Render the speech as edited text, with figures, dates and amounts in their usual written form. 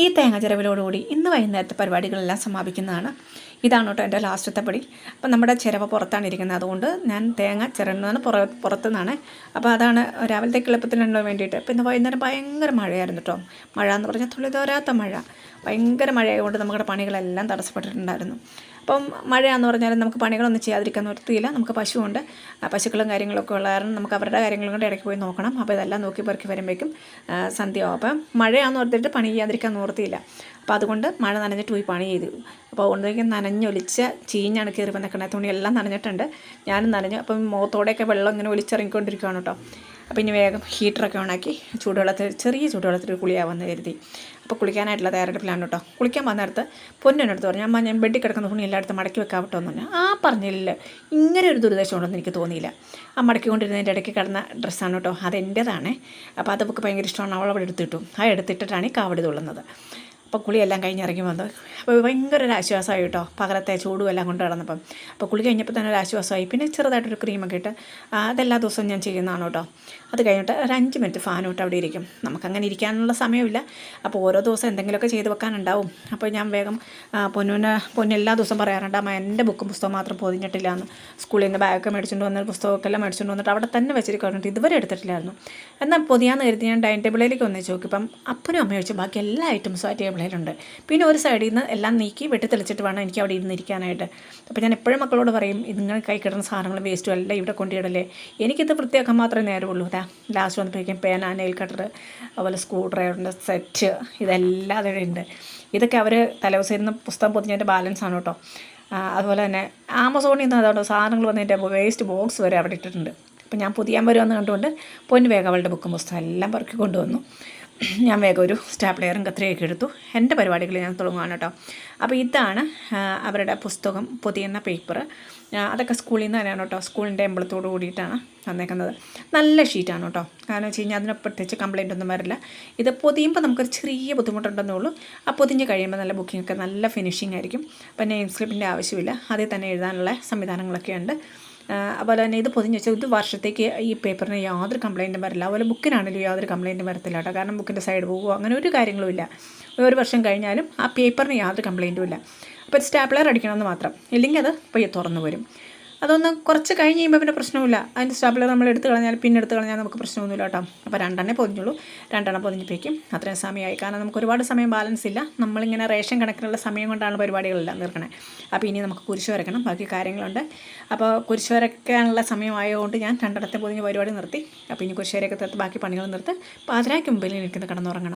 ഈ തേങ്ങ ചിരവലോടുകൂടി ഇന്ന് വൈകുന്നേരത്തെ പരിപാടികളെല്ലാം സമാപിക്കുന്നതാണ്. ഇതാണ് കേട്ടോ എൻ്റെ ലാസ്റ്റത്തെ പടി. അപ്പം നമ്മുടെ ചിരവ പുറത്താണ് ഇരിക്കുന്നത്, അതുകൊണ്ട് ഞാൻ തേങ്ങ ചിരണ്ടുന്നതാണ് പുറത്തുനിന്നാണ്. അപ്പോൾ അതാണ് രാവിലത്തെ എളുപ്പത്തിനുണ്ടോ വേണ്ടിയിട്ട്. ഇപ്പം ഇന്ന് വൈകുന്നേരം ഭയങ്കര മഴയായിരുന്നു കേട്ടോ. മഴ എന്ന് പറഞ്ഞാൽ തുള്ളി തോരാത്ത മഴ, ഭയങ്കര മഴയായതുകൊണ്ട് നമ്മുടെ പണികളെല്ലാം തടസ്സപ്പെട്ടിട്ടുണ്ടായിരുന്നു. അപ്പം മഴയാണെന്ന് പറഞ്ഞാൽ നമുക്ക് പണികളൊന്നും ചെയ്യാതിരിക്കാൻ നിർത്തിയില്ല. നമുക്ക് പശുവുണ്ട്, പശുക്കളും കാര്യങ്ങളൊക്കെ ഉള്ള കാരണം നമുക്ക് അവരുടെ കാര്യങ്ങളും കൊണ്ട് ഇടയ്ക്ക് പോയി നോക്കണം. അപ്പോൾ ഇതെല്ലാം നോക്കി പെറുക്കി വരുമ്പോഴേക്കും സന്ധ്യയാവും. അപ്പം മഴയാണെന്ന് ഓർത്തിട്ട് പണി ചെയ്യാതിരിക്കാൻ നിർത്തിയില്ല. അപ്പോൾ അതുകൊണ്ട് മഴ നനഞ്ഞിട്ട് പോയി പണി ചെയ്തു. അപ്പോൾ അതുകൊണ്ടേക്കും നനഞ്ഞൊലിച്ച് ചീഞ്ഞാണ് കയറി വന്നിരിക്കണേ. തുണിയെല്ലാം നനഞ്ഞിട്ടുണ്ട്, ഞാനും നനഞ്ഞു. അപ്പം മുഖത്തോടെയൊക്കെ വെള്ളം ഇങ്ങനെ ഒലിച്ചിറങ്ങിക്കൊണ്ടിരിക്കുകയാണ് കേട്ടോ. അപ്പോൾ ഇനി വേഗം ഹീറ്ററൊക്കെ ഓണാക്കി ചെറിയ ചൂടുവെള്ളത്തിൽ കുളിയാവുമെന്ന് കരുതി. അപ്പോൾ കുളിക്കാനായിട്ടുള്ള തയ്യാറെടുപ്പിലാണ് കേട്ടോ. കുളിക്കാൻ വന്നിടത്ത് പൊന്നിനടുത്ത് പറഞ്ഞു, അമ്മ ഞാൻ ബെഡിൽ കിടക്കുന്ന തുണി എല്ലായിടത്തും മടക്കി വെക്കാൻ വിട്ടോ എന്ന് പറഞ്ഞു. പറഞ്ഞില്ല, ഇങ്ങനെ ഒരു ദുരുദ്ദേശം ഉണ്ടെന്ന് എനിക്ക് തോന്നിയില്ല. ആ മടക്കിക്കൊണ്ടിരുന്നതിൻ്റെ ഇടയ്ക്ക് കിടന്ന ഡ്രസ്സാണ് കേട്ടോ, അതെൻ്റേതാണ്. അപ്പോൾ അത് നമുക്ക് ഭയങ്കര ഇഷ്ടമാണ്, അവളവിടെ എടുത്തിട്ടു. ആ എടുത്തിട്ടിട്ടാണ് ഈ കാവടി തുള്ളുന്നത്. അപ്പോൾ കുളിയെല്ലാം കഴിഞ്ഞിറങ്ങി വന്നു. അപ്പോൾ ഭയങ്കര ഒരു ആശ്വാസമായി കേട്ടോ, പകരത്തെ ചൂടും എല്ലാം കൊണ്ട് കിടന്നപ്പം. അപ്പോൾ കുളി കഴിഞ്ഞപ്പോൾ തന്നെ ഒരു ആശ്വാസമായി. പിന്നെ ചെറുതായിട്ടൊരു ക്രീമൊക്കെ ഇട്ട് അതെല്ലാ ദിവസവും ഞാൻ ചെയ്യുന്നതാണ് കേട്ടോ. അത് കഴിഞ്ഞിട്ട് ഒരു 5 മിനിറ്റ് ഫാൻ ഇട്ട് അവിടെ ഇരിക്കും. നമുക്കങ്ങനെ ഇരിക്കാനുള്ള സമയമില്ല. അപ്പോൾ ഓരോ ദിവസം എന്തെങ്കിലുമൊക്കെ ചെയ്ത് വെക്കാനുണ്ടാവും. അപ്പോൾ ഞാൻ വേഗം പൊന്നു എല്ലാ ദിവസവും പറയാറുണ്ട്, അമ്മ എൻ്റെ ബുക്കും പുസ്തകം മാത്രം പൊതിഞ്ഞിട്ടില്ല എന്ന്. സ്കൂളിൽ നിന്ന് ബാഗൊക്കെ മേടിച്ചുകൊണ്ട് വന്ന പുസ്തകമൊക്കെ എല്ലാം മേടിച്ചുകൊണ്ട് വന്നിട്ട് അവിടെ തന്നെ വെച്ചിരിക്കുന്നുണ്ട്, ഇതുവരെ എടുത്തിട്ടില്ലായിരുന്നു. എന്നാൽ പൊതിയാന്ന് കരുതി ഞാൻ ഡൈനിങ് ടേബിളിലേക്ക് ഒന്നിച്ച് നോക്കി. ഇപ്പം അപ്പനും അമ്മയും വെച്ച് ബാക്കി എല്ലാ ഐറ്റംസും ആ ടേബിളിലുണ്ട്. പിന്നെ ഒരു സൈഡിൽ നിന്ന് എല്ലാം നീക്കി വെട്ടിത്തെളിച്ചിട്ട് വേണം എനിക്ക് അവിടെ ഇരുന്നിരിക്കാനായിട്ട്. അപ്പോൾ ഞാൻ എപ്പോഴും മക്കളോട് പറയും, നിങ്ങൾ കൈ കിടന്ന സാധനങ്ങൾ വേസ്റ്റും എല്ലാം ഇവിടെ കൊണ്ടിടല്ലേ, എനിക്കിത് വൃത്തിയാക്കാൻ മാത്രമേ നേരമുള്ളൂ. ലാസ്റ്റ് വന്നപ്പോഴേക്കും പേന, നെയിൽ കട്ടർ, അതുപോലെ സ്ക്രൂ ഡ്രൈവറിൻ്റെ സെറ്റ്, ഇതെല്ലാം അവിടെ ഉണ്ട്. ഇതൊക്കെ അവർ തലേദിവസം ഇരുന്ന് പുസ്തകം പൊതിഞ്ഞതിൻ്റെ ബാലൻസാണ് കേട്ടോ. അതുപോലെ തന്നെ ആമസോണിൽ നിന്ന് അതുകൊണ്ട് സാധനങ്ങൾ വന്നതിൻ്റെ വേസ്റ്റ് ബോക്സ് വരെ അവിടെ ഇട്ടിട്ടുണ്ട്. അപ്പോൾ ഞാൻ പുതിയാൻ വരുമെന്ന് കണ്ടുകൊണ്ട് പൊന്നു വേഗം അവളുടെ ബുക്കും പുസ്തകം എല്ലാം പെറുക്കി കൊണ്ടുവന്നു. ഞാൻ വേഗം ഒരു സ്റ്റാപ്ലെയറും കത്രികയൊക്കെ എടുത്തു. എൻ്റെ പരിപാടികൾ ഞാൻ തുടങ്ങുകയാണ് കേട്ടോ. അപ്പോൾ ഇതാണ് അവരുടെ പുസ്തകം പൊതിയുന്ന പേപ്പർ. അതൊക്കെ സ്കൂളിൽ നിന്ന് തന്നെയാണ് കേട്ടോ, സ്കൂളിൻ്റെ എമ്പളത്തോട് കൂടിയിട്ടാണ് തന്നേക്കുന്നത്. നല്ല ഷീറ്റാണ് കേട്ടോ, കാരണം വെച്ച് കഴിഞ്ഞാൽ അതിന് പ്രത്യേകിച്ച് കംപ്ലയിൻ്റ് ഒന്നും വരില്ല. ഇത് പൊതിയുമ്പോൾ നമുക്കൊരു ചെറിയ ബുദ്ധിമുട്ടുണ്ടെന്നേ ഉള്ളൂ. ആ പൊതിഞ്ഞ് കഴിയുമ്പോൾ നല്ല ബുക്കിങ്ങൊക്കെ നല്ല ഫിനിഷിംഗ് ആയിരിക്കും. അപ്പോൾ നെയിം സ്ലിപ്പിൻ്റെ ആവശ്യമില്ല, അതിൽ തന്നെ എഴുതാനുള്ള സംവിധാനങ്ങളൊക്കെ ഉണ്ട്. അതുപോലെ തന്നെ ഇത് പൊതിഞ്ഞ് വെച്ചാൽ ഒരു വർഷത്തേക്ക് ഈ പേപ്പറിന് യാതൊരു കംപ്ലയിൻറ്റും വരില്ല. അതുപോലെ ബുക്കിനാണെങ്കിലും യാതൊരു കംപ്ലയിൻറ്റും വരത്തില്ല കേട്ടോ, കാരണം ബുക്കിൻ്റെ സൈഡ് പോകുമോ അങ്ങനെ ഒരു കാര്യങ്ങളുമില്ല. ഒരു വർഷം കഴിഞ്ഞാലും ആ പേപ്പറിന് യാതൊരു കംപ്ലയിൻറ്റും ഇല്ല. അപ്പോൾ സ്റ്റാപ്ലർ അടിക്കണമെന്ന് മാത്രം, ഇല്ലെങ്കിൽ അത് പയ്യെ തുറന്നു വരും. അതൊന്ന് കുറച്ച് കഴിഞ്ഞ് കഴിയുമ്പോൾ പിന്നെ പ്രശ്നമില്ല. അതിൻ്റെ സ്റ്റാപ്ലർ നമ്മൾ എടുത്ത് കളഞ്ഞാൽ പിന്നെ എടുത്ത് കളഞ്ഞാൽ നമുക്ക് പ്രശ്നമൊന്നുമില്ല കേട്ടോ. അപ്പോൾ 2 പൊതിഞ്ഞുള്ളൂ, 2 പൊതിഞ്ഞിപ്പിക്കും. അത്രയും സമയമായി, കാരണം നമുക്ക് ഒരുപാട് സമയം ബാലൻസ് ഇല്ല. നമ്മളിങ്ങനെ റേഷൻ കണക്കിനുള്ള സമയം കൊണ്ടാണ് പരിപാടികളെല്ലാം തീർക്കണേ. അപ്പോൾ ഇനി നമുക്ക് കുരിശ് വരയ്ക്കണം, ബാക്കി കാര്യങ്ങളുണ്ട്. അപ്പോൾ കുരിശ് വരയ്ക്കാനുള്ള സമയമായതുകൊണ്ട് ഞാൻ 2 പൊതിഞ്ഞ് പരിപാടി നിർത്തി. അപ്പോൾ ഇനി കുരിശ് വരയൊക്കെ തീർത്ത് ബാക്കി പണികൾ നിർത്തി പാതിരായ്ക്ക് മുമ്പിൽ എനിക്കൊന്ന് കിടന്നുറങ്ങണം.